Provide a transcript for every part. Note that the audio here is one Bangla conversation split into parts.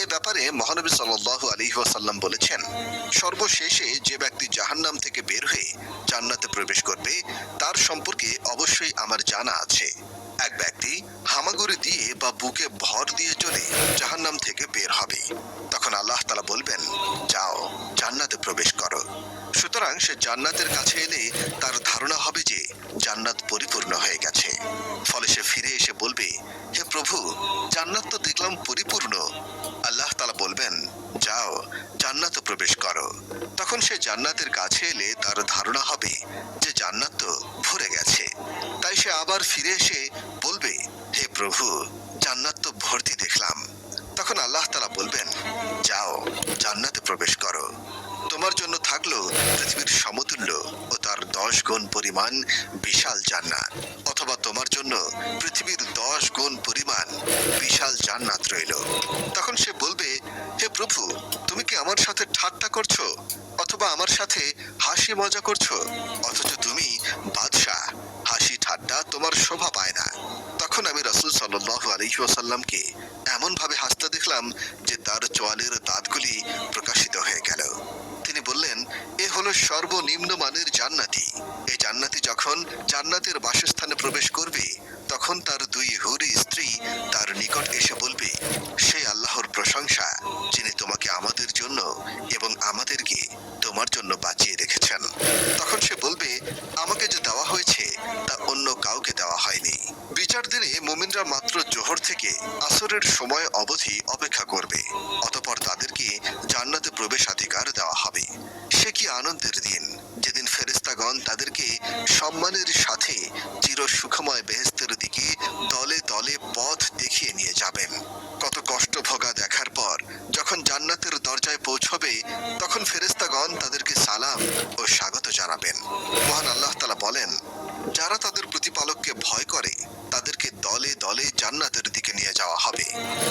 এ ব্যাপারে মহানবী সাল্লাল্লাহু আলাইহি ওয়াসাল্লাম বলেছেন, সর্বশেষে যে ব্যক্তি জাহান্নাম থেকে বের হয়ে জান্নাতে প্রবেশ করবে তার সম্পর্কে অবশ্যই আমার জানা আছে। এক ব্যক্তি হামাগুড়ি দিয়ে বা বুকে ভর দিয়ে চলে জাহান্নাম থেকে বের হবে। তখন আল্লাহ তাআলা বলবেন, যাও জান্নাতে প্রবেশ করো। সুতরাং সে জান্নাতের কাছে এলে তার ধারণা হবে যে জান্নাত পরিপূর্ণ হয়ে গেছে। ফলে সে ফিরে এসে বলবে, হে প্রভু, জান্নাত তো দেখলাম পরিপূর্ণ। আল্লাহ তাআলা বলবেন, যাও জান্নাতে প্রবেশ করো। তখন সে জান্নাতের কাছে এলে তার ধারণা হবে যে জান্নাত তো ভরে গেছে। তাই সে আবার ফিরে এসে বলবে, হে প্রভু, জান্নাত তো ভর্তি দেখলাম। তখন আল্লাহ তাআলা বলবেন, যাও জান্নাতে প্রবেশ করো। তোমার জন্য থাকলো পৃথিবীর সমতুল্য ও তার 10 গুণ পরিমাণ বিশাল জান্নাত, অথবা তোমার জন্য পৃথিবীর 10 গুণ পরিমাণ বিশাল জান্নাত রইল। তখন সে বলবে, হে প্রভু, তুমি কি আমার সাথে ঠাট্টা করছো অথবা আমার সাথে হাসি মজা করছো? অথচ তুমি বাদশাহ, হাসি ঠাট্টা তোমার শোভা পায় না। তখন আমি রাসূল সাল্লাল্লাহু আলাইহি ওয়াসাল্লামকে এমন ভাবে হাসতে দেখলাম যে তার চোয়ালের দাঁতগুলি প্রকাশিত হয়ে গেল। তিনি বললেন, এ হলো সর্বনিম্ন মানের জান্নাতি। এই জান্নাতি যখন জান্নাতের বাসস্থানে প্রবেশ করবে তখন তার 2 হুরি স্ত্রী তার নিকট এসে বলবে, সেই আল্লাহর প্রশংসা যিনি তোমাকে আমাদের জন্য এবং আমাদেরকে তোমার জন্য বাঁচিয়ে রেখেছেন। তখন সে বলবে, আমাকে যে দেওয়া হয়েছে তা অন্য কাউকে দেওয়া হয়নি। বিচার দিনে মুমিনরা মাত্র জোহর থেকে আসরের সময় অবধি অপেক্ষা করবে, অতঃপর তাদেরকে জান্নাতে প্রবেশাধিকার দেওয়া হবে। সে কি আনন্দের দিন, যেদিন ফেরেশতাগণ তাদেরকে সম্মানের সাথে চির সুখময় বেহেশতের দিকে দলে দলে পথ দেখিয়ে নিয়ে যাবেন। কত কষ্ট ভোগা দেখার পর যখন জান্নাতের দরজায় পৌঁছবে তখন ফেরেশতাগণ তাদেরকে সালাম ও স্বাগত জানাবেন। মহান আল্লাহ তাআলা বলেন, যারা তাদের প্রতিপালককে ভয় করে তাদেরকে দলে দলে জান্নাতের দিকে নিয়ে যাওয়া হবে।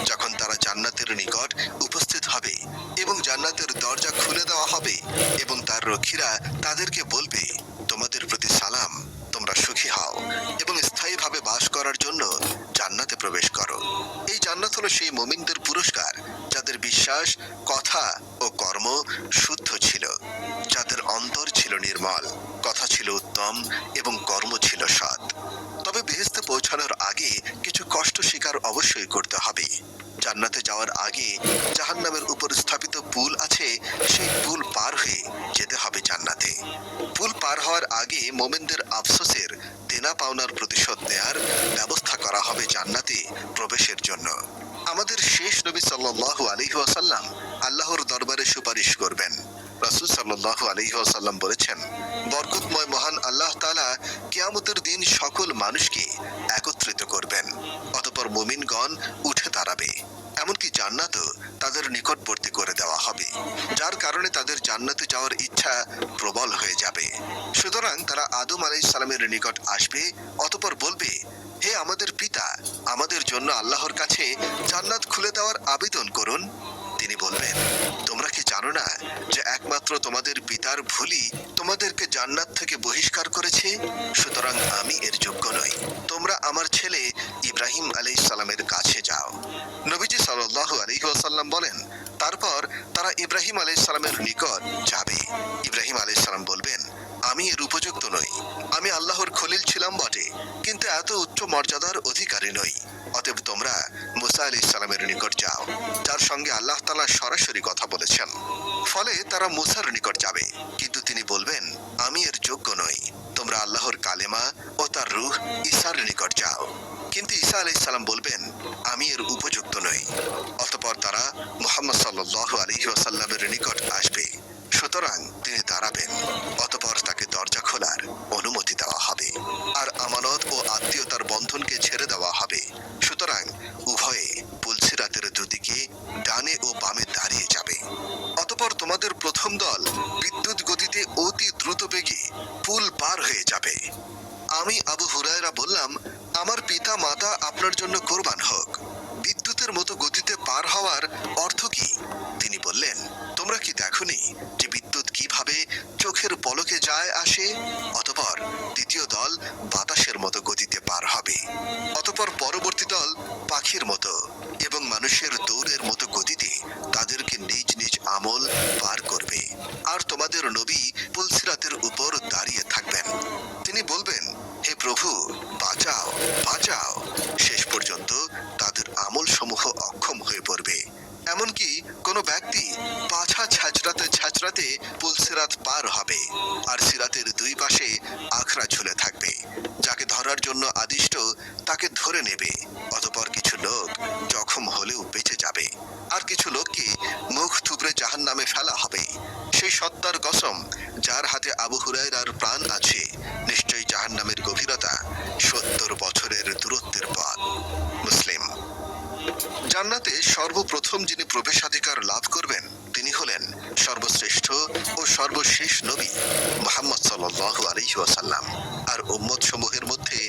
যখন তারা জান্নাতের নিকট উপস্থিত হবে এবং জান্নাতের দরজা খুলে দেওয়া হবে এবং তার রক্ষীরা তাদেরকে বলবে, তোমাদের প্রতি সালাম, তোমরা সুখী হও এবং স্থায়ীভাবে বাস করার জন্য জান্নাতে প্রবেশ করো। এই জান্নাত হলো সেই মুমিনদের পুরস্কার যাদের বিশ্বাস, কথা ও কর্ম শুদ্ধ ছিল, যাদের অন্তর ছিল নির্মল, কথা ছিল উত্তম এবং কর্ম ছিল সৎ। তবে বেহেশতে পৌঁছানোর আগে কিছু কষ্ট স্বীকার অবশ্যই করতে হবে। জান্নাতে যাওয়ার আগে জাহান্নামের উপর স্থাপিত পুল আছে, সেই পুল পার হয়ে যেতে হবে জান্নাতে। পুল পার হওয়ার আগে মোমেনদের আফসোসের দেনা পাওনার প্রতিশোধ নেয়ার ব্যবস্থা করা হবে জান্নাতে প্রবেশের জন্য। আমাদের শেষ নবী সাল্লাল্লাহু আলাইহি ওয়াসাল্লাম আল্লাহর দরবারে সুপারিশ করবেন। রাসূল সাল্লাল্লাহু আলাইহি ওয়াসাল্লাম বলেছেন, বরকতময় মহান আল্লাহ তাআলা কিয়ামতের দিন সকল মানুষকে একত্রিত করবেন, অতঃপর মুমিনগণ উঠে দাঁড়াবে, এমনকি জান্নাতও তাদের নিকটবর্তী করে দেওয়া হবে, যার কারণে তাদের জান্নাতে যাওয়ার ইচ্ছা প্রবল হয়ে যাবে। সুতরাং তারা আদম আলাইহিস সালামের নিকট আসবে, অতঃপর বলবে, হে আমাদের পিতা, আমাদের জন্য আল্লাহর কাছে জান্নাত খুলে দেওয়ার আবেদন করুন। তিনি বলবেন, তোমরা কি জানো না যে একমাত্র তোমাদের পিতার ভুলই তোমাদেরকে জান্নাত থেকে বহিষ্কার করেছে? সুতরাং আমি এর যোগ্য নই। তোমরা আমার ছেলে ইব্রাহিম আলাইহিস সালামের কাছে যাও। নবীজি সাল্লাল্লাহু আলাইহি ওয়াসাল্লাম বলেন, তারপর তারা ইব্রাহিম আলাইহিস সালামের নিকট যাবে। ইব্রাহিম আলাইহিস সালাম বলবেন, আমি এর উপযুক্ত নই। আমি আল্লাহর খলিল ছিলাম বটে, কিন্তু এত উচ্চ মর্যাদার অধিকারী নই। অতএব তোমরা মুসা আলাইহিস সালামের নিকট যাও, যার সঙ্গে আল্লাহ তাআলা সরাসরি কথা বলেছেন। ফলে তারা মুসার নিকট যাবে, কিন্তু তিনি বলবেন, আমি এর যোগ্য নই। তোমরা আল্লাহর কালেমা ও তার রূহ ঈসার নিকট যাও। কিন্তু ঈসা আলাইহিস সালাম বলবেন, আমি এর উপযুক্ত নই। অতঃপর তারা মুহাম্মদ সাল্লাল্লাহু আলাইহি ওয়াসাল্লামের নিকট আসবে। সুতরাং তিনি দাঁড়াবেন, অতঃপর তাকে দরজা খোলার অনুমতি দেওয়া হবে, আর আমানত ও আত্মীয়তার বন্ধনকে ছেড়ে দেওয়া হবে। সুতরাং উভয়ে পুলসিরাতের দুদিকে ডানে ও বামে দাঁড়িয়ে যাবে। অতঃপর তোমাদের প্রথম দল বিদ্যুৎ গতিতে অতি দ্রুত বেগে পুল পার হয়ে যাবে। আমি আবু হুরায়রা বললাম, আমার পিতা মাতা আপনার জন্য কোরবান হোক। বিদ্যুতের মতো গতিতে পার হওয়ার অর্থ কি? তিনি বললেন, তোমরা কি দেখোনি যে বিদ্যুৎ কিভাবে চোখের পলকে যায় আসে? অতঃপর দ্বিতীয় দল বাতাসের মতো গতিতে পার হবে। অতঃপর পরবর্তী দল পাখির মতো এবং মানুষের দৌড়ের মতো গতিতে কোনো ব্যক্তি পাছা ছ্যাঁচড়াতে ছ্যাঁচড়াতে পুলসিরাত পার হবে, আর সিরাতের দুই পাশে আখড়া ঝুলে থাকবে। যাকে ধরার জন্য আদিষ্ট তাকে ধরে নেবে। অতঃপর কিছু লোক জখম হলেও বেঁচে যাবে, আর কিছু লোককে মুখ থুবড়ে জাহান্নামে ফেলা হবে। সেই সত্তার কসম যার হাতে আবু হুরায়রার প্রাণ আছে, নিশ্চয়ই জাহান্নামের গভীরতা 70 বছরের দূরত্বের পথ। মুসলিম। জান্নাতে সর্বপ্রথম যিনি প্রবেশাধিকার লাভ করবেন তিনি হলেন সর্বশ্রেষ্ঠ ও সর্বশেষ নবী মুহাম্মদ সাল্লাল্লাহু আলাইহি ওয়াসাল্লাম। আর উম্মত সমূহের মধ্যে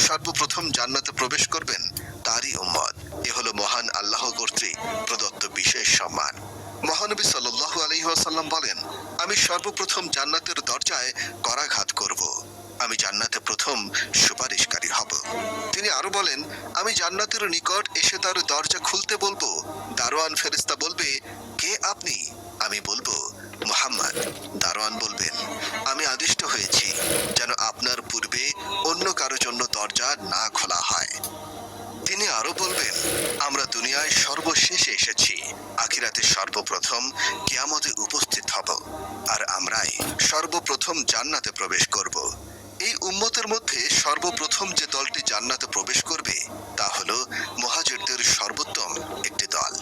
সর্বপ্রথম জান্নাতে প্রবেশ করবেন তারই উম্মত। এ হলো মহান আল্লাহ কর্তৃক প্রদত্ত বিশেষ সম্মান। মহানবী সাল্লাল্লাহু আলাইহি ওয়াসাল্লাম বলেন, আমি সর্বপ্রথম জান্নাতের দরজায় করাঘাত করব। আমি জান্নাতে প্রথম সুপারিশকারী হব। তিনি আরো বলেন, আমি জান্নাতের নিকট এসে তার দরজা খুলতে বলবো। দারোয়ান ফেরেশতা বলবে, কে আপনি? আমি বলবো, মুহাম্মদ। দারোয়ান বলবেন, আমি আদিষ্ট হয়েছি যেন আপনার পূর্বে অন্য কারো জন্য দরজা না খোলা হয়। তিনি আরো বলবেন, আমরা দুনিয়ায় সর্বশেষে এসেছি, আখিরাতে সর্বপ্রথম কিয়ামতে উপস্থিত হব, আর আমরাই সর্বপ্রথম জান্নাতে প্রবেশ করব। এই উম্মতের মধ্যে সর্বপ্রথম যে দলটি জান্নাতে প্রবেশ করবে তা হলো মুহাজিরদের সর্বোত্তম একটি দল।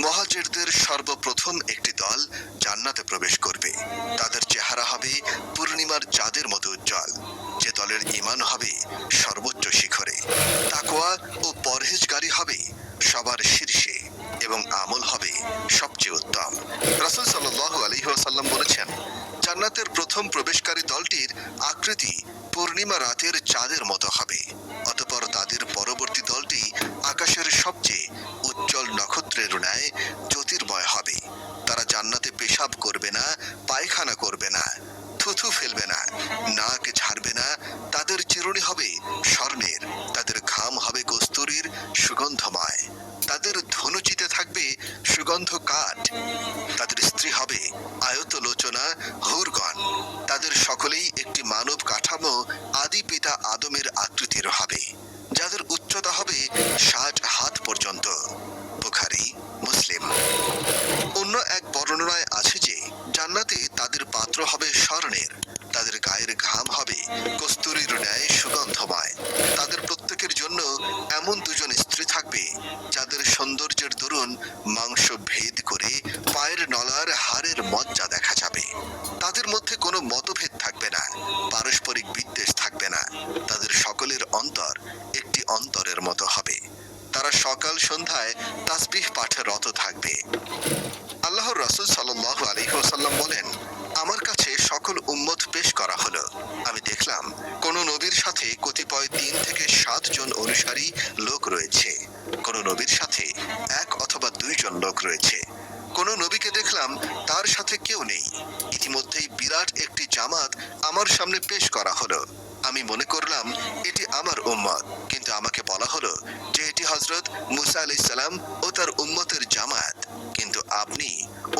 মুহাজিরদের সর্বপ্রথম একটি দল জান্নাতে প্রবেশ করবে। তাদের চেহারা হবে পূর্ণিমার চাঁদের মতো উজ্জ্বল। যে দলের ঈমান হবে সর্বোচ্চ শিখরে, তাকওয়া ও পরহেজগারি হবে সবার শীর্ষে, এবং আমল হবে সবচেয়ে উত্তম। রাসূল সাল্লাল্লাহু আলাইহি ওয়াসাল্লাম বলেছেন, জান্নাতের প্রথম প্রবেশকারী দলটির আকৃতি পূর্ণিমা রাতের চাঁদের মতো হবে। অতঃপর তাদের পরবর্তী দলটি আকাশের সবচেয়ে উজ্জ্বল নক্ষত্রের ন্যায় জ্যোতির্ময় হবে। তারা জান্নাতে পেশাব করবে না, পায়খানা করবে না, থুথু ফেলবে না, নাক ঝাড়বে না। তাদের চিরুনি হবে স্বর্ণের, তাদের ঘাম হবে কস্তুরীর সুগন্ধময়, তাদের ধনুচিতে থাকবে সুগন্ধ কাঠ, তাদের স্ত্রী হবে আয়তলোচনা হুরগণ। তাদের সকলেই একটি মানব কাঠামো আদি পিতা আদমের আকৃতির হবে, যাদের উচ্চতা হবে 60 হাত পর্যন্ত। বুখারী, মুসলিম। অন্য এক বর্ণনায় আছে যে জান্নাতে তাদের পাত্র হবে স্বর্ণের, তাদের গায়ের ঘাম হবে কস্তুরীর ন্যায় সুগন্ধময়। তাদের প্রত্যেকের জন্য এমন দুজন স্ত্রী থাকবে যাদের সৌন্দর্যের দরুন মাংস ভেদ করে পায়ের নলার হাড়ের মজ্জা দেখা যাবে। তাদের মধ্যে কোনো মতভেদ থাকবে না, পারস্পরিক বিদ্বেষ থাকবে না। তাদের সকলের অন্তর একটি অন্তরের মতো হবে। তারা সকাল সন্ধ্যায় তাসবিহ পাঠে রত থাকবে। আল্লাহর রাসূল সাল্লাল্লাহু আলাইহি ওয়াসাল্লাম বলেন, আমার কাছে সকল উম্মত পেশ করা হলো। আমি দেখলাম কোন নবীর সাথে কতিপয় 3 থেকে 7 জন অনুসারী লোক রয়েছে, কোন নবীর সাথে 1 অথবা 2 জন লোক রয়েছে। কোন নবীকে দেখলাম তার সাথে কেউ নেই। ইতিমধ্যেই বিরাট একটি জামাত আমার সামনে পেশ করা হলো। আমি মনে করলাম এটি আমার উম্মত, কিন্তু আমাকে বলা হলো যে এটি হযরত মুসা আলাইহিস সালাম ও তার উম্মতের জামাত। কিন্তু আপনি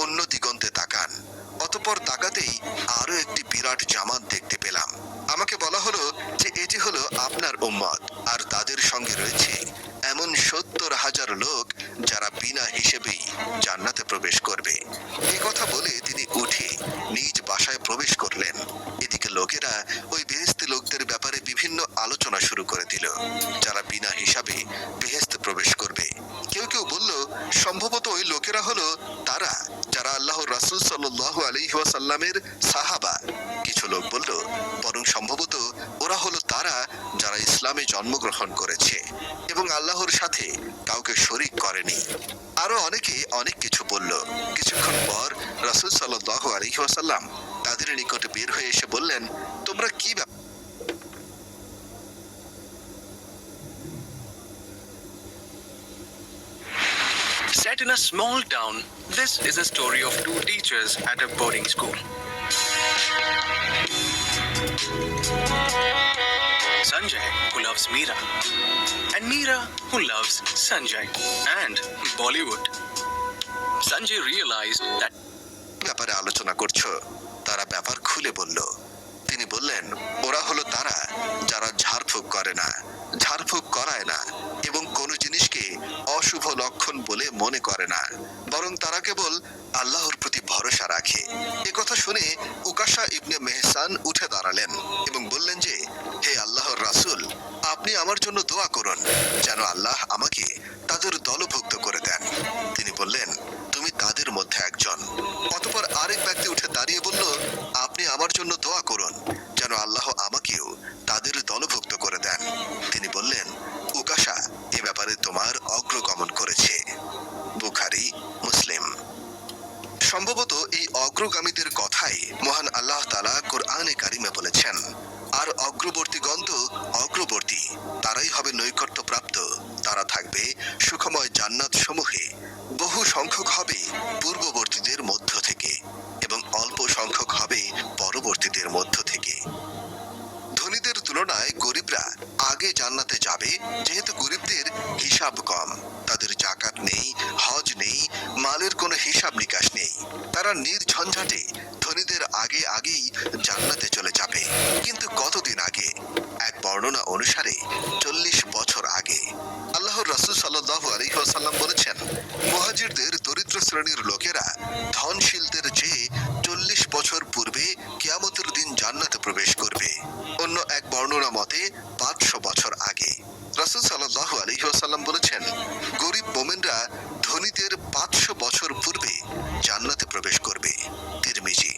অন্য দিগন্তে তাকান। অতঃপর তাকাতেই আরো একটি বিরাট জামাত দেখতে পেলাম। আমাকে বলা হলো যে এটি হলো আপনার উম্মত, আর তাদের সঙ্গে রয়েছে এমন 70,000 লোক যারা বিনা হিসেবেই জান্নাতে প্রবেশ করবে। এই কথা বলে তিনি উঠে নিজ বাসায় প্রবেশ করলেন। এদিকে লোকেরা ওই বেহেশতি লোকদের ব্যাপারে বিভিন্ন আলোচনা শুরু করে দিল, যারা বিনা হিসাবে বেহেশতে প্রবেশ করবে। কেউ কেউ বলল, সম্ভবত ওই লোকেরা হলো তারা যারা আল্লাহর রাসূল সাল্লাল্লাহু আলাইহি ওয়াসাল্লামের সাহাবা। কিছু লোক বলল, বরং সম্ভবত ওরা হলো তারা যারা ইসলামে জন্মগ্রহণ করেছে এবং আল্লাহর সাথে কাউকে শরীক করেনি। আরো অনেকে অনেক কিছু বলল। কিছুক্ষণ পর রাসূল সাল্লাল্লাহু আলাইহি ওয়াসাল্লাম তাদের নিকটে বের হয়ে এসে বললেন, তোমরা কি Set in a small town, this is a story of 2 teachers at a boarding school. Sanjay, who loves Meera, and Meera, who loves Sanjay and Bollywood. Sanjay realized that ব্যাপারে আলোচনা করছো? তারা ব্যাপার খুলে বলল। তিনি বললেন, ওরা হলো তারা যারা ঝাড়ফুঁক করে না, ঝাড়ফুঁক করায় না এবং কোনো জিনিসকে শুভ লক্ষণ বলে মনে করে না, বরং তারা কেবল আল্লাহর প্রতি ভরসা রাখে। কথা শুনে উকাশা ইবনে মেহসান উঠে দাঁড়ালেন এবং বললেন যে, হে আল্লাহর রাসূল, আপনি আমার জন্য দোয়া করুন যেন আল্লাহ আমাকে তাদের দলভুক্ত করে দেন। তিনি বললেন, তুমি তাদের মধ্যে একজন। অতঃপর আরেক ব্যক্তি উঠে দাঁড়িয়ে বলল, আপনি আমার জন্য দোয়া করুন যেন আল্লাহ আমাকেও তাদের দলভুক্ত করে দেন। তিনি বললেন, উকাশা এ ব্যাপারে তোমার অগ্রগমন করেছে। বুখারী, মুসলিম। সম্ভবত এই অগ্রগামীদের কথাই মহান আল্লাহ তাআলা কোরআনে কারিমে বলেছেন, আর অগ্রবর্তীগণ তো অগ্রবর্তী, তারাই হবে নৈকট্যপ্রাপ্ত, তারা থাকবে সুখময় জান্নাত সমূহে। বহু সংখ্যক হবে পূর্ববর্তীদের মধ্য থেকে এবং অল্প সংখ্যক হবে পরবর্তীদের মধ্য থেকে। ধনীদের তুলনায় গরিবরা আগে জান্নাতে যাবে, যেহেতু গরিবদের হিসাব কম, তাদের জাকাত নেই, হজ নেই, মালের কোনো হিসাব নিকাশ নেই। তারা নির্ঝঞ্ঝাটে ধনীদের আগেই জান্নাতে চলে যাবে। কিন্তু কতদিন আগে? এক বর্ণনা অনুসারে 40 বছর আগে। আল্লাহর রাসূল সাল্লাল্লাহু আলাইহি ওয়াসাল্লাম বলেছেন, মুহাজিরদের দরিদ্র শ্রেণীর লোকেরা ধনশীলদের চেয়ে 40 বছর পূর্বে কিয়ামতের দিন জান্নাতে প্রবেশ করবে। অন্য এক বর্ণনা মতে 500 বছর আগে। রাসূল সাল্লাল্লাহু আলাইহি ওয়াসাল্লাম বলেছেন, গরিব মুমিনরা ধনীদের 500 বছর পূর্বে জান্নাতে প্রবেশ করবে। তিরমিজি।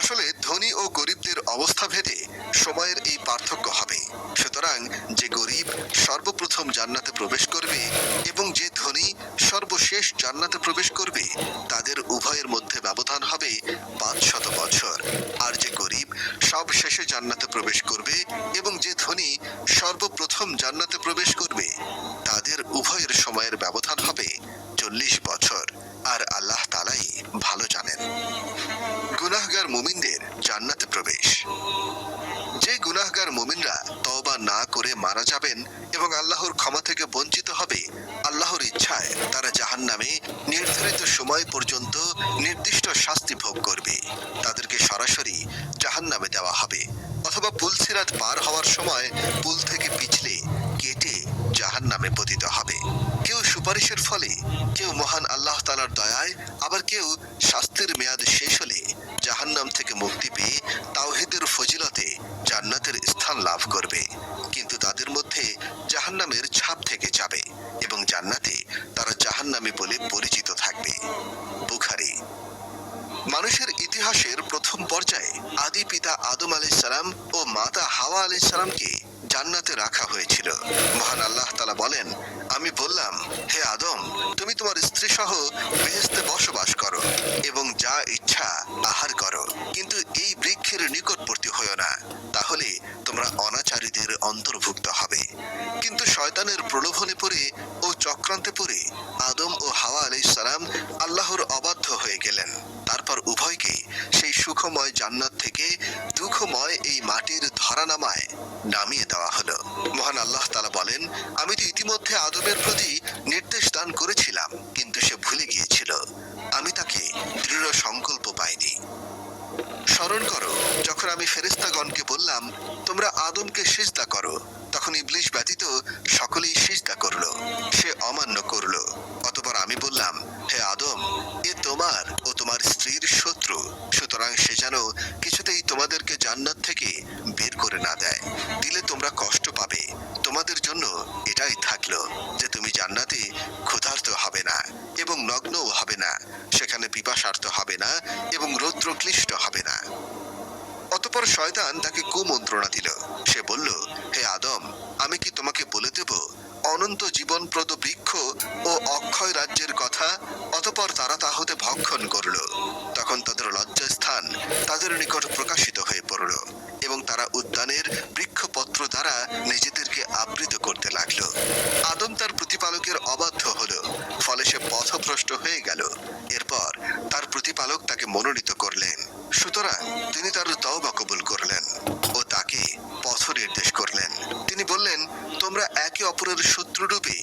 আসলে ধনী ও গরিবদের অবস্থা ভেদে সময়ের এই পার্থক্য হবে। সুতরাং যে গরিব সর্বপ্রথম জান্নাতে প্রবেশ করবে এবং যে ধনী সর্বশেষ জান্নাতে প্রবেশ করবে, তাদের উভয়ের মধ্যে ব্যবধান হবে 500 বছর। আর যে গরিব সব শেষে জান্নাতে প্রবেশ করবে এবং যে ধনী সর্বপ্রথম জান্নাতে প্রবেশ করবে, তাদের উভয়ের সময়ের ব্যবধান হবে 40 বছর। আর আল্লাহ তাআলাই ভালো জানেন। গুনাহগার মুমিনদের জান্নাতে প্রবেশ। যে গুনাহগার মুমিনরা তওবা না করে মারা যাবেন এবং আল্লাহর ক্ষমা থেকে বঞ্চিত হবে, আল্লাহর ইচ্ছায় তারা জাহান্নামে নির্ধারিত সময় পর্যন্ত নির্দিষ্ট শাস্তি ভোগ করবে। তাদেরকে সরাসরি জাহান্নামে দেওয়া হবে, অথবা পুলসিরাত পার হওয়ার সময় পুল থেকে পিছলে কেটে জাহান্নামে পতিত হবে। কেউ সুপারিশের ফলে, কেউ মহান আল্লাহ তাআলার দয়ায়, আবার কেউ শাস্তির মেয়াদ শেষ হলে জাহান্নাম থেকে মুক্তি পেয়ে তাওহীদের ফজিলতে জান্নাতের স্থান লাভ করবে। কিন্তু তাদের মধ্যে জাহান্নামের ছাপ থেকে যাবে এবং জান্নাতে তারা জাহান্নামী বলে পরিচিত থাকবে। বুখারী। মানুষের ইতিহাসের প্রথম পর্যায়ে আদি পিতা আদম আলাইহিস সালাম ও মাতা হাওয়া আলাইহিস সালামকে জান্নাতে রাখা হয়েছিল। মহান আল্লাহ তাআলা বলেন, আমি বললাম, হে আদম, তুমি তোমার স্ত্রী সহ বেহেশতে বসবাস করো এবং যা ইচ্ছা আহার করো, কিন্তু এই বৃক্ষের নিকটবর্তী হয়ো না, তাহলে তোমরা অনাচারীদের অন্তর্ভুক্ত হবে। কিন্তু শয়তানের প্রলোভনে পড়ে ও চক্রান্তে পড়ে আদম ও হাওয়া আলাইহিস সালাম আল্লাহর অবাধ্য হয়ে গেলেন। তারপর উভয়কে সেই সুখময় জান্নাত থেকে দুঃখময় এই মাটির ধরানামায় নামিয়ে দেওয়া হলো। মহান আল্লাহ তাআলা বলেন, আমি তো ইতিমধ্যে আদমের প্রতি নির্দেশ দান করেছিলাম, কিন্তু সে ভুলে গিয়েছিল। আমি তাকে দৃঢ় সংকল্প পাইনি। স্মরণ করো, যখন আমি ফেরেশতাগণকে বললাম, তোমরা আদমকে সিজদা করো, তখন ইবলিস ব্যতীত সকলেই সিজদা করলো। সে অমান্য করলো। অতঃপর আমি বললাম, হে আদম, এ তোমার ও তোমার স্ত্রীর শত্রু, সুতরাং সে যেন কিছুতেই তোমাদেরকে জান্নাত থেকে বের করে না দেয়। দিলে তোমরা কষ্ট পাবে। তোমাদের জন্য এটাই থাকলো যে তুমি জান্নাতে ক্ষুধার্ত হবে না এবং নগ্নও হবে না, সেখানে পিপাসার্ত হবে না এবং রৌদ্রক্লিষ্ট হবে না। অতঃপর শয়তান তাকে কুমন্ত্রণা দিল। সে বলল, হে আদম, আমি কি তোমাকে বলে দেব অনন্ত জীবনপ্রদ বৃক্ষ ও অক্ষয় রাজ্যের কথা? অতঃপর তারা তা হতে ভক্ষণ করল। তখন তাদের লজ্জাস্থান তাদের নিকট প্রকাশিত হয়ে পড়ল এবং তারা উদ্যানের বৃক্ষপত্র দ্বারা নিজেদেরকে আবৃত করতে লাগল। আদম তার প্রতিপালকের অবাধ্য হল, ফলে সে পথভ্রষ্ট হয়ে গেল। এরপর তার প্রতিপালক তাকে মনোনীত করলেন, সুতরাং তিনি তার তওবা কবুল করলেন ও তাকে পথ নির্দেশ করলেন। তিনি বললেন, তোমরা একে অপরের শত্রুরূপে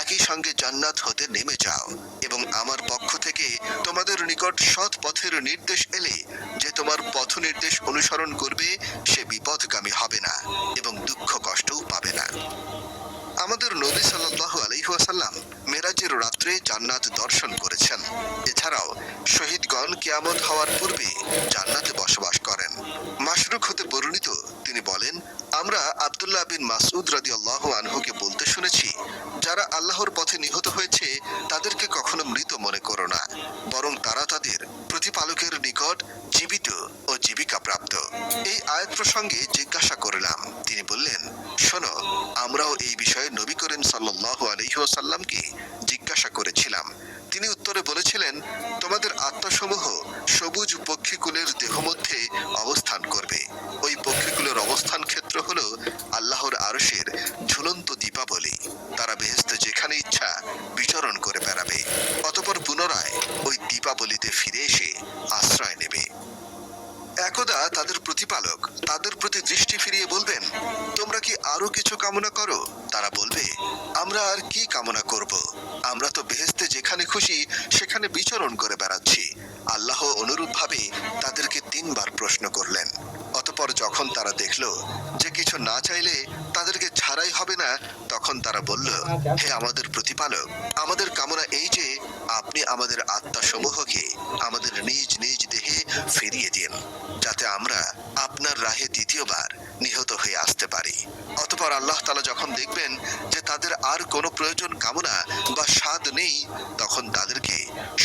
একই সঙ্গে জান্নাত হতে নেমে যাও এবং আমার পক্ষ থেকে তোমাদের নিকট সৎ পথের নির্দেশ এলে যে তোমার পথ নির্দেশ অনুসরণ করবে সে বিপদগামী হবে না এবং দুঃখ কষ্টও পাবে না। আমাদের নবী সাল্লাল্লাহু আলাইহি ওয়াসাল্লাম মেরাজের রাত্রে জান্নাত দর্শন করেছেন। এছাড়াও শহীদগণ কিয়ামত হওয়ার পূর্বে জান্নাতে বসবাস করেন। মাশরুক হতে বর্ণিত, তিনি বলেন, আমরা আব্দুল্লাহ বিন মাসউদ রাদিয়াল্লাহু আনহুকে বলতে শুনেছি, যারা আল্লাহর পথে নিহত হয়েছে তাদেরকে কখনো মৃত মনে করো না, বরং তারা তাদের প্রতিপালকের নিকট জীবিত ও জীবিকা প্রাপ্ত। এই আয়াত প্রসঙ্গে জিজ্ঞাসা করলাম। তিনি বললেন, শোনো, আমরাও এই বিষয়ে নবী করিম সাল্লাল্লাহু আলাইহি ওয়াসাল্লামকে জিজ্ঞাসা করেছিলাম। তিনি উত্তরে বলেছিলেন, তোমাদের আত্মাসমূহ সবুজ পক্ষীকুলের দেহ মধ্যে অবস্থান করবে। ওই পক্ষীকুলের অবস্থান ক্ষেত্র হলো আল্লাহর আরশের ঝুলন্ত দীপাবলি। তারা বেহেশতে যেখানে ইচ্ছা বিচরণ করে বেড়াবে, অতঃপর পুনরায় ওই দীপাবলিতে ফিরে এসে আশ্রয় নেবে। একদা তাদের প্রতিপালক তাদের প্রতি দৃষ্টি ফিরিয়ে বলবেন, তোমরা কি আরো কিছু কামনা করো? তারা বলবে, আমরা আর কি কামনা করব? আমরা তো বেহেশতে যেখানে খুশি সেখানে বিচরণ করে বেড়াচ্ছি। আল্লাহ অনুরূপভাবে তাদেরকে 3 বার প্রশ্ন করলেন। অতঃপর যখন তারা দেখল যে কিছু না চাইলে তাদেরকে ছাড়াই হবে না, তখন তারা বলল, হে আমাদের প্রতিপালক, আমাদের কামনা এই যে আপনি আমাদের আত্মাসমূহকে আমাদের নিজ নিজ দেহে ফিরিয়ে দিন, যাতে আমরা আপনার রাহে দ্বিতীয়বার নিহত হয়ে আসতে পারি। অতঃপর আল্লাহ তাআলা যখন দেখবেন যে তাদের আর কোনো প্রয়োজন কামনা বা স্বাদ নেই, তখন তাদেরকে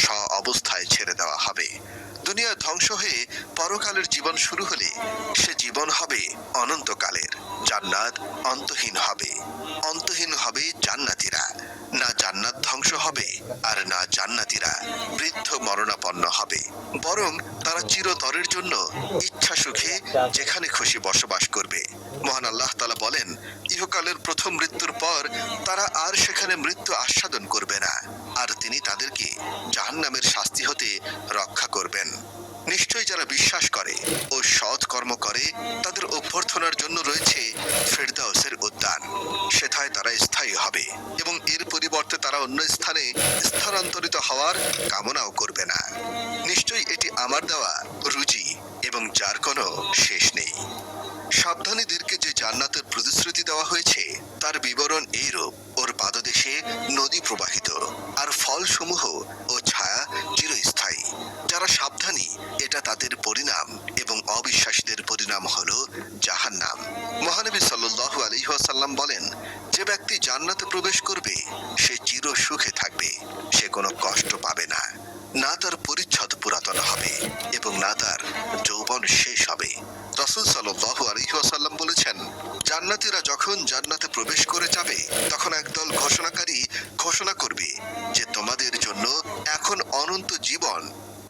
স্ব অবস্থায় ছেড়ে দেওয়া হবে। দুনিয়া ধ্বংস হয়ে পরকালের জীবন শুরু হলে সে জীবন হবে অনন্তকালের। জান্নাত অন্তহীন হবে, অন্তহীন হবে জান্নাতীরা। না জান্নাত ধ্বংস হবে আর না জান্নাতীরা বৃদ্ধ মরণাপন্ন হবে, বরং তারা চিরতরের জন্য ইচ্ছা সুখে যেখানে খুশি বসবাস করবে। মহান আল্লাহ তাআলা বলেন, ইহকালের প্রথম মৃত্যুর পর তারা আর সেখানে মৃত্যু আস্বাদন করবে না, আর তিনি তাদেরকে জাহান্নামের শাস্তি হতে রক্ষা করবেন। নিশ্চয়ই যারা বিশ্বাস করে ও সৎ কর্ম করে তাদের অভ্যর্থনার জন্য রয়েছে ফেরদাউসের উদ্যান। সেথায় তারা স্থায়ী হবে এবং এর পরিবর্তে তারা অন্য স্থানে স্থানান্তরিত হওয়ার কামনাও করবে না। নিশ্চয়ই এটি আমার দেওয়া রুজি এবং যার কোনো শেষ নেই। সাবধানীদেরকে যে জান্নাতের প্রতিশ্রুতি দেওয়া হয়েছে তার বিবরণ এইরূপ, ওর পাদদেশে নদী প্রবাহিত, আর ফলসমূহ ও ছায়া চিরস্থায়ী। যারা সাবধানী এটা তাদের পরিণাম, এবং অবিশ্বাসীদের পরিণাম হলো জাহান্নাম। মহানবী সাল্লাল্লাহু আলাইহি ওয়াসাল্লাম বলেন, যে ব্যক্তি জান্নাতে প্রবেশ করবে সে চির সুখে থাকবে, সে কোনো কষ্ট পাবে না, না তার পরিচ্ছদ পুরাতন হবে এবং না তার যৌবন শেষ হবে। রাসূল সাল্লাল্লাহু আলাইহি ওয়াসাল্লাম বলেছেন, জান্নাতীরা যখন জান্নাতে প্রবেশ করে যাবে তখন একদল ঘোষণাকারী ঘোষণা করবে যে তোমাদের জন্য এখন অনন্ত জীবন,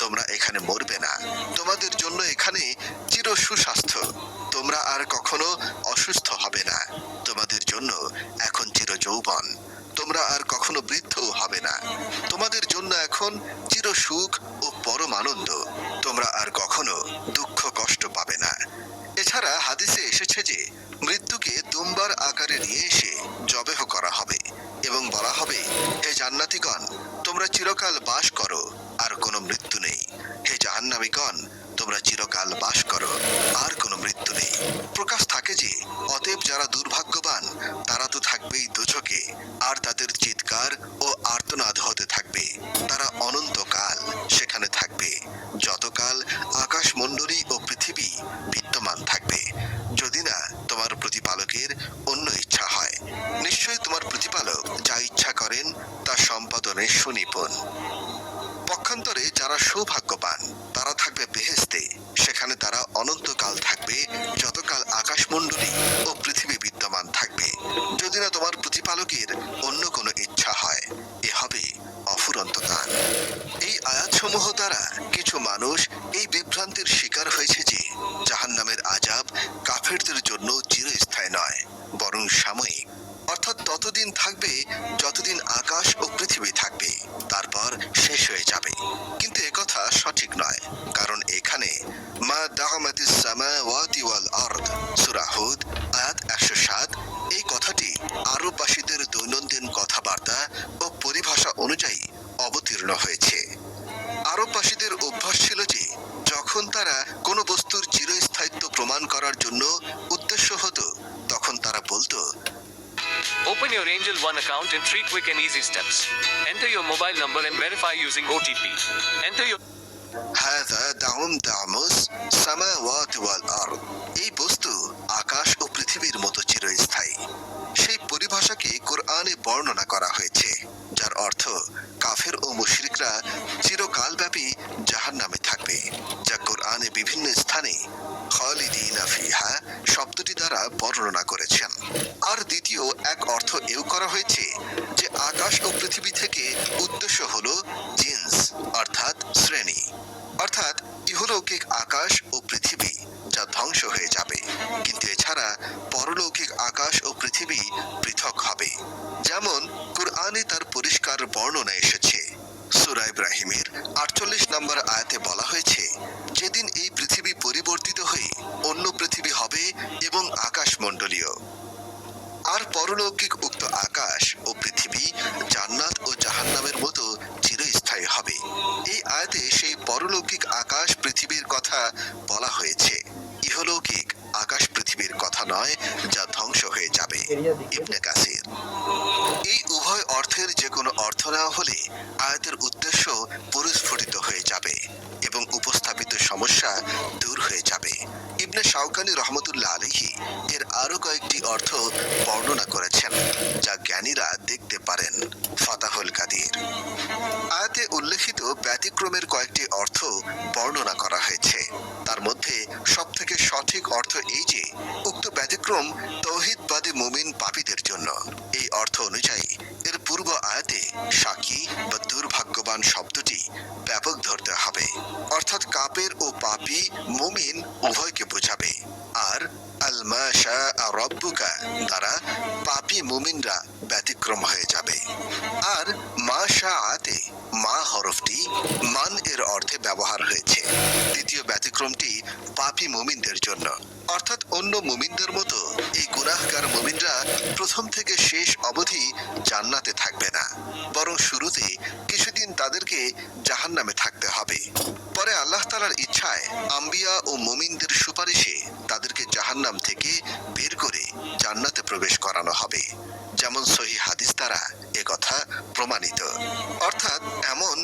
তোমরা এখানে মরবে না, তোমাদের জন্য এখানে চির সুস্বাস্থ্য, তোমরা আর কখনো অসুস্থ হবে না, তোমাদের জন্য এখন চির যৌবন, তোমরা আর কখনো বৃদ্ধও হবে না, তোমাদের জন্য এখন চির সুখ ও পরম আনন্দ, তোমরা আর কখনো দুঃখ কষ্ট পাবে না। এছাড়া হাদিসে এসেছে যে মৃত্যুকে দুম্বার আকারে নিয়ে এসে জবেহ করা হবে এবং বলা হবে, হে জান্নাতীগণ, তোমরা চিরকাল বাস করো, আর কোনো মৃত্যু নেই। হে জাহান্নামীগণ, তোমরা চিরকাল বাস করো, আর কোনো মৃত্যু নেই। প্রকাশ থাকে যে অতএব যারা দুর্ভাগ্যবান তারা তো থাকবেই দোজখে, আর তাদের চিৎকার ও আর্তনাদ হতে থাকবে। তারা অনন্তকাল সেখানে থাকবে, যতকাল আকাশমণ্ডলী ও পৃথিবী বিদ্যমান থাকবে, যদি না তোমার প্রতিপালকের অন্য ইচ্ছা হয়। নিশ্চয়ই তোমার প্রতিপালক যা ইচ্ছা করেন তা সম্পাদনে সুনিপুণ। পক্ষান্তরে যারা সৌভাগ্যবান তারা থাকবে বেহেশতে, সেখানে তারা অনন্তকাল থাকবে, যতকাল আকাশমণ্ডলী ও পৃথিবী বিদ্যমান থাকবে, যদি না তোমার প্রতিপালকের অন্য কোনো ইচ্ছা হয়। এ হবে অফুরন্ত দান। এই আয়াতসমূহ দ্বারা কিছু মানুষ এই বিভ্রান্তির শিকার হয়েছে যে জাহান্নামের আযাব কাফেরদের জন্য চিরস্থায়ী নয়, বরং সাময়িক, অর্থাৎ ততদিন থাকবে যতদিন আকাশ ও পৃথিবী থাকবে, তারপর শেষ হয়ে যাবে। কিন্তু একথা সঠিক নয়, কারণ এখানে মা দাগামাতিস সামাওয়াতি ওয়াল আরদ সূরা হুদ আয়াত 107 এই কথাটি আরববাসীদের দৈনন্দিন কথাবার্তা ও পরিভাষা অনুযায়ী অবতীর্ণ হয়েছে। আরববাসীদের অভ্যাস ছিল যে যখন তারা কোনো বস্তুর চিরস্থায়িত্ব প্রমাণ করার জন্য উদ্দেশ্য হতো, তখন তারা বলতো, Open your Angel One account in 3 quick and easy steps. Enter your mobile number and verify using OTP. Enter your হাযা দাউম দামুস সামাওয়াতি ওয়াল আরদ। এই বস্তু আকাশ ও পৃথিবীর মতো চিরস্থায়ী। সেই পরিভাষাকে কোরআনে বর্ণনা করা হয়েছে, যার অর্থ কাফের ও মুশরিকরা চিরকালব্যাপী জাহান্নামে থাকবে, যা কোরআনে বিভিন্ন স্থানে খালিদিনা ফিহা শব্দটি দ্বারা বর্ণনা করেছেন। আর দ্বিতীয় এক অর্থ এও করা হয়েছে যে আকাশ ও পৃথিবী থেকে উদ্দেশ্য হলো জিন্স অর্থাৎ শ্রেণী, অর্থাৎ ইহলৌকিক আকাশ ও পৃথিবী যা ধ্বংস হয়ে যাবে, কিন্তু এছাড়া পরলৌকিক আকাশ ও পৃথিবী পৃথক হবে, যেমন কুরআনে তার পরিষ্কার বর্ণনা এসেছে। সূরা ইব্রাহিমের ৪৮ নম্বর আয়াতে বলা হয়েছে, যেদিন এই পৃথিবী পরিবর্তিত হয়ে অন্য পৃথিবী হবে এবং আকাশমণ্ডলীয়। আর পরলৌকিক উক্ত আকাশ ও পৃথিবী জান্নাত ও জাহান্নামের মতো চিরস্থায়ী হবে। এই আয়াতে সেই পরলৌকিক আকাশ পৃথিবীর কথা বলা হয়েছে, ইহলৌকিক আকাশ পৃথিবীর কথা নয়, যা ধ্বংস হয়ে যাবে। ইবনে কাসির। এই উভয় অর্থের যে কোনো অর্থ নেওয়া হলে আয়াতের উদ্দেশ্য পরিস্ফুটিত হয়ে যাবে এবং উপস্থাপিত সমস্যা দূর হয়ে যাবে। ইবনে শাওকানি রহমতুল্লাহ আলাইহি এর আরো কয়েকটি অর্থ বর্ণনা করেছেন, যা জ্ঞানীরা দেখতে পারেন। ফাতাহুল কাদির। আয়াতে উল্লেখিত ব্যতিক্রমের কয়েকটি অর্থ বর্ণনা করা হয়েছে। তার মধ্যে সবথেকে সঠিক অর্থ এই যে উক্ত ব্যতিক্রম তৌহিদবাদী মুমিন পাপীদের জন্য। এই অর্থ অনুযায়ী এর পূর্ব আয়াতে সাকি বা দুর্ভাগ্যবান শব্দটি ব্যাপক ধরতে হবে, অর্থাৎ কাপের ও পাপী মুমিন উভয়কে বোঝাবে। আর আল মা শাআ রাব্বুকা দ্বারা পাপী মুমিনরা ব্যতিক্রম হয়ে যাবে। আর মা শাআতে মা হরফটি মান এর অর্থে ব্যবহার হয়েছে। দ্বিতীয় ব্যতিক্রমটি পাপী মুমিনদের জন্য, অর্থাৎ অন্য মুমিনদের মতো এই গুনাহগার মুমিনরা প্রথম থেকে শেষ অবধি জান্নাতে থাকবে না, বরং শুরুতে কিছুদিন তাদেরকে জাহান্নামে থাকতে হবে। পরে আল্লাহ তাআলার ইচ্ছায় আম্বিয়া ও মুমিনদের সুপারিশে তাদেরকে জাহান্নাম থেকে বের করে জান্নাতে প্রবেশ করানো হবে, যেমন সহিহ হাদিস দ্বারা একথা প্রমাণিত। অর্থাৎ এমন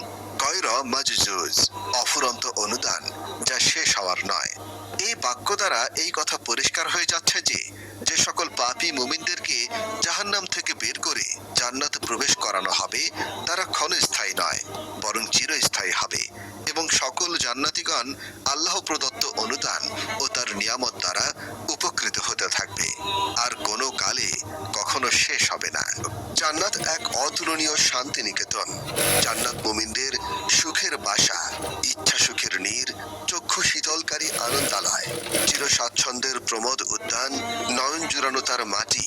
গয়র মাজজুজ অফুরন্ত অনুদান যা শেষ হওয়ার নয়। এই বাক্য দ্বারা এই কথা পরিষ্কার হয়ে যাচ্ছে যে যে সকল পাপী মুমিনদেরকে জাহান্নাম থেকে বের করে জান্নাতে প্রবেশ করানো হবে তারা ক্ষণস্থায়ী নয়, বরং চিরস্থায়ী হবে এবং সকল জান্নাতীগণ আল্লাহ প্রদত্ত অনুদান ও তার নিয়ামত দ্বারা উপকৃত হতে থাকবে, আর কোনো কালে কখনো শেষ হবে না। জান্নাত এক অতুলনীয় শান্তি নিকেতন। জান্নাত মুমিনদের সুখের বাসা, ইচ্ছা সুখের নীর, চক্ষু শীতলকারী আনন্দালয়, চির স্বাচ্ছন্দ্যের প্রমোদ উদ্যান, নয়ন জুড়ানো তার মাটি,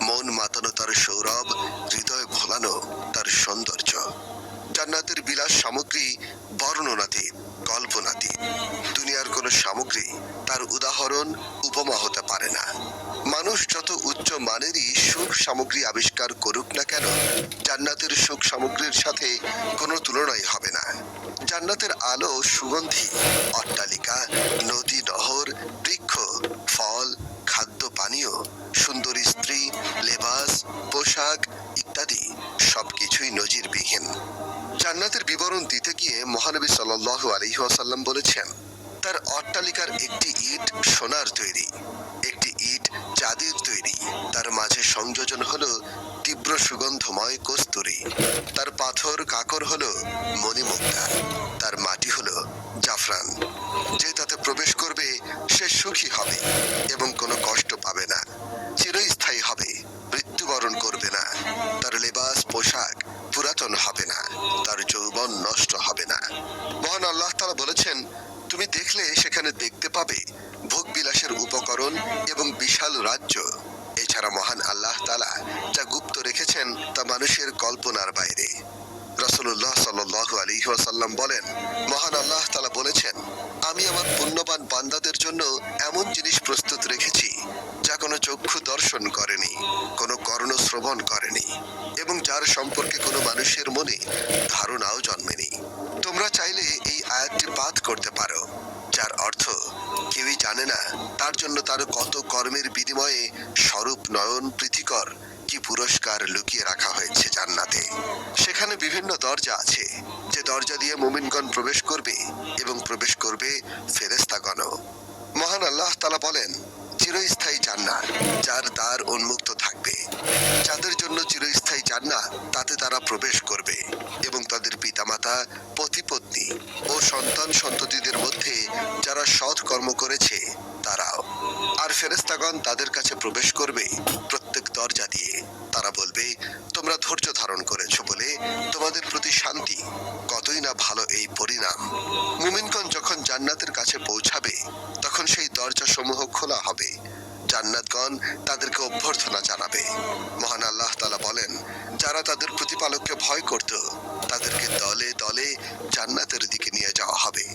মন মাতানো তার সৌরভ, হৃদয় ভোলানো তার সৌন্দর্য। জান্নাতের বিলাস সামগ্রী বর্ণনাতীত, কল্পনাতীত। দুনিয়ার কোনো সামগ্রী তার উদাহরণ উপমা হতে পারে না। মানুষ যত উচ্চ মানেরই সুখ সামগ্রী আবিষ্কার করুক না কেন, জান্নাতের সুখ সামগ্রীর সাথে কোনো তুলনাই হবে না। জান্নাতের আলো, সুগন্ধি, অট্টালিকা, নদী, নহর, বৃক্ষ, ফল, খাদ্য পানীয়, সুন্দরী স্ত্রী, লেবাস, পোশাক ইত্যাদি সবকিছুই নজিরবিহীন। জান্নাতের বিবরণ দিতে গিয়ে মহানবী সাল্লাল্লাহু আলাইহি ওয়াসাল্লাম বলেছেন, তার অট্টালিকার একটি ইট সোনার তৈরি, একটি ইট চাঁদির তৈরি, তার মাঝে সংযোজন হলো তীব্র সুগন্ধময় কস্তুরী, তার পাথর কাকর হলো মণিমুক্তা, তার মাটি হলো জাফরান। যে তাতে প্রবেশ করবে সে সুখী হবে এবং কোনো কষ্ট পাবে না, চিরস্থায়ী হবে, মৃত্যুবরণ করবে না। তার লেবাস পোশাক পুরাতন হবে না, তার যৌবন নষ্ট হবে না। মহান আল্লাহ তাআলা বলেছেন, তুমি দেখলে সেখানে দেখতে পাবে ভোগ বিলাসের উপকরণ এবং বিশাল রাজ্য। এছাড়া মহান আল্লাহ তাআলা যা গুপ্ত রেখেছেন তা মানুষের কল্পনার বাইরে। রাসূলুল্লাহ সাল্লাল্লাহু আলাইহি ওয়াসাল্লাম বলেন, মহান আল্লাহ তাআলা বলেছেন, আমি আমার পুণ্যবান বান্দাদের জন্য এমন জিনিস প্রস্তুত রেখেছি যা কোনো চক্ষু দর্শন করেনি, কোনো কর্ণ শ্রবণ করেনি এবং যার সম্পর্কে কোনো মানুষের মনে ধারণাও জন্মেনি। তোমরা চাইলে এই আয়াতটি পাঠ করতে পারো, যার অর্থ কেউই জানে না তার জন্য তার কত কর্মের বিনিময়ে স্বরূপ নয়ন প্রীতিকর কি পুরস্কার লুকিয়ে রাখা হয়েছে জান্নাতে। সেখানে বিভিন্ন দরজা আছে, যে দরজা দিয়ে মুমিনগণ প্রবেশ করবে এবং প্রবেশ করবে ফেরেশতাগণও। মহান আল্লাহ তাআলা বলেন, চিরস্থায়ী জান্নাত যার দ্বার উন্মুক্ত থাকবে, যাদের জন্য চিরস্থায়ী জান্নাত, তাতে তারা প্রবেশ করবে এবং তাদের পিতামাতা, পতিপত্নী ও সন্তান সন্ততিদের মধ্যে যারা সৎ কর্ম করেছে তারাও। আর ফেরেশতাগণ তাদের কাছে প্রবেশ করবে প্রত্যেক দরজা দিয়ে। তারা বলবে, তোমরা ধৈর্য ধারণ করেছো বলে তোমাদের প্রতি শান্তি। কতই না ভালো এই পরিণাম। মুমিনগণ যখন জান্নাতের কাছে পৌঁছাবে তখন সেই দরজা সমূহ খোলা হবে। জান্নাতগণ তাদেরকে অভ্যর্থনা জানাবে। মহান আল্লাহ তাআলা বলেন, যারা তাদের প্রতিপালককে ভয় করত তাদেরকে দলে দলে জান্নাতের দিকে নিয়ে যাওয়া হবে।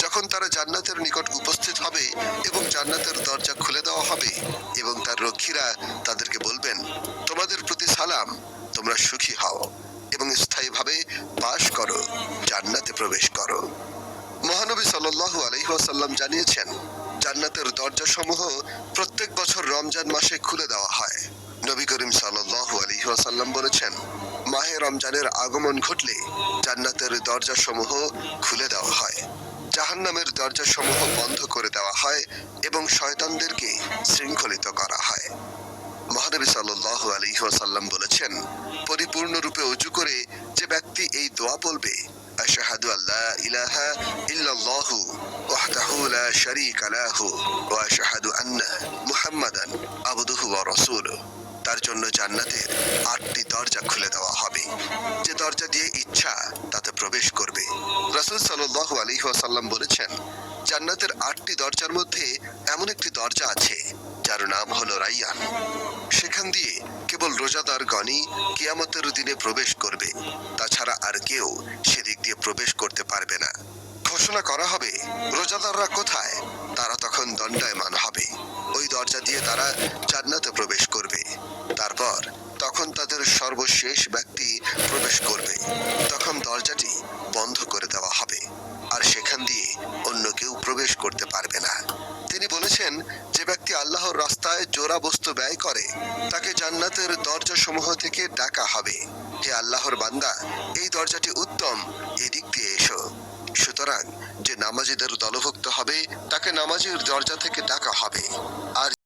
যখন তারা জান্নাতের নিকট উপস্থিত হবে এবং জান্নাতের দরজা খুলে দেওয়া হবে এবং তার রক্ষীরা তাদেরকে বলবেন, তোমাদের প্রতি সালাম, তোমরা সুখী হও এবং স্থায়ীভাবে বাস করো, জান্নাতে প্রবেশ করো। মহানবী সাল্লাল্লাহু আলাইহি ওয়াসাল্লাম জানিয়েছেন, জান্নাতের দরজাসমূহ প্রত্যেক বছর রমজান মাসে খুলে দেওয়া হয়। নবী করিম সাল্লাল্লাহু আলাইহি ওয়াসাল্লাম বলেছেন, মাহে রমজানের আগমন ঘটলে জান্নাতের দরজাসমূহ খুলে দেওয়া হয়, জাহান্নামের দরজাসমূহ বন্ধ করে দেওয়া হয় এবং শয়তানদেরকে শৃঙ্খলিত করা হয়। মহানবী সাল্লাল্লাহু আলাইহি ওয়াসাল্লাম বলেছেন, পরিপূর্ণরূপে ওযু করে যে ব্যক্তি এই দোয়া বলবে, আশহাদু আল্লা ইলাহা ইল্লাল্লাহু ওয়াহদাহু লা শারীকা লাহু ওয়া আশহাদু আন্না মুহাম্মাদান আবদুহু ওয়া রাসূলুহু, তার জন্য জান্নাতের 8টি দরজা খুলে দেওয়া হবে। যে দরজা দিয়ে ইচ্ছা তাতে প্রবেশ করবে। রাসূল সাল্লাল্লাহু আলাইহি ওয়াসাল্লাম বলেছেন, জান্নাতের 8টি দরজার মধ্যে এমন একটি দরজা আছে যার নাম হলো রাইয়ান। সেখান দিয়ে কেবল রোজাদারগণই কিয়ামতের দিনে প্রবেশ করবে, তাছাড়া আর কেউ সেদিক দিয়ে প্রবেশ করতে পারবে না। ঘোষণা করা হবে, রোজাদাররা কোথায়? তারা তখন দণ্ডায়মান হবে। ওই দরজা দিয়ে তারা জান্নাতে প্রবেশ করবে। তারপর তখন তাদের সর্বশেষ ব্যক্তি প্রবেশ করবে, তখন দরজাটি বন্ধ করে দেওয়া হবে আর সেখান দিয়ে অন্য কেউ প্রবেশ করতে পারবে না। তিনি বলেছেন, যে ব্যক্তি আল্লাহর রাস্তায় জোড়া বস্তু ব্যয় করে তাকে জান্নাতের দরজা সমূহ থেকে ডাকা হবে, হে আল্লাহর বান্দা, এই দরজাটি উত্তম, এদিক দিয়ে এসো। সুতরাং যে নামাজীদের দলভুক্ত হবে তাকে নামাজীর দরজা থেকে ডাকা হবে, আর